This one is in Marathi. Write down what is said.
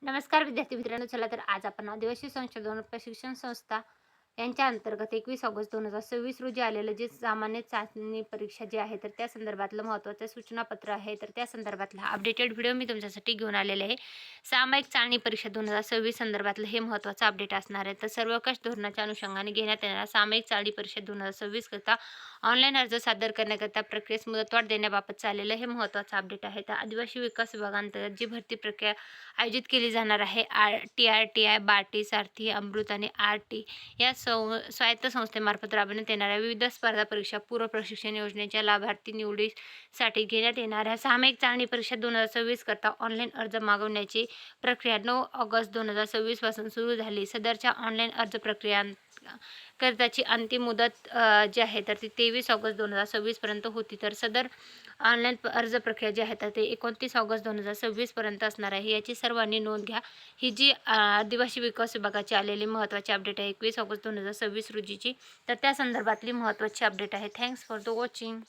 नमस्कार विद्यार्थी मित्रांनो. चला तर आज आपण आदिवासी संशोधन प्रशिक्षण संस्था यांच्या अंतर्गत 21 ऑगस्ट 2026 रोजी आलेलं जे सामान्य चाचणी परीक्षा जी आहे तर त्या संदर्भातलं महत्त्वाचं सूचनापत्र आहे. तर त्या संदर्भातला अपडेटेड व्हिडिओ मी तुमच्यासाठी घेऊन आलेले आहे. सामायिक चाळणी परीक्षा 2026 संदर्भातलं हे महत्त्वाचं अपडेट असणार आहे. तर सर्वंकष धोरणाच्या अनुषंगाने घेण्यात येणाऱ्या सामायिक चाळणी परीक्षा 2026 करता ऑनलाईन अर्ज सादर करण्याकरता प्रक्रियेस मुदतवाढ देण्याबाबत चाललेलं हे महत्त्वाचं अपडेट आहे. तर आदिवासी विकास विभागांतर्गत जी भरती प्रक्रिया आयोजित केली जाणार आहे, TRTI, बार्टी, सारथी, अमृत आणि RT या स्वायत्त संस्थेमार्फत राबवण्यात येणाऱ्या विविध स्पर्धा परीक्षा पूर्व प्रशिक्षण योजनेच्या लाभार्थी निवडीसाठी घेण्यात येणाऱ्या सामायिक चाळणी परीक्षा 2026 करता ऑनलाईन अर्ज मागवण्याची प्रक्रिया 9 ऑगस्ट 2026 पासून सुरू झाली. सदरच्या ऑनलाईन अर्ज प्रक्रिया करताची अंतिम मुदत जी आहे तर ती 23 ऑगस्ट 2026 पर्यंत होती. तर सदर ऑनलाईन अर्ज प्रक्रिया जी आहे तर ते 29 ऑगस्ट 2026 पर्यंत असणार आहे. याची सर्वांनी नोंद घ्या. ही जी आदिवासी विकास विभागाची आलेली महत्त्वाची अपडेट आहे 21 ऑगस्ट 2026 रोजीची. तर त्या संदर्भातली महत्त्वाची अपडेट आहे. Thanks for the watching.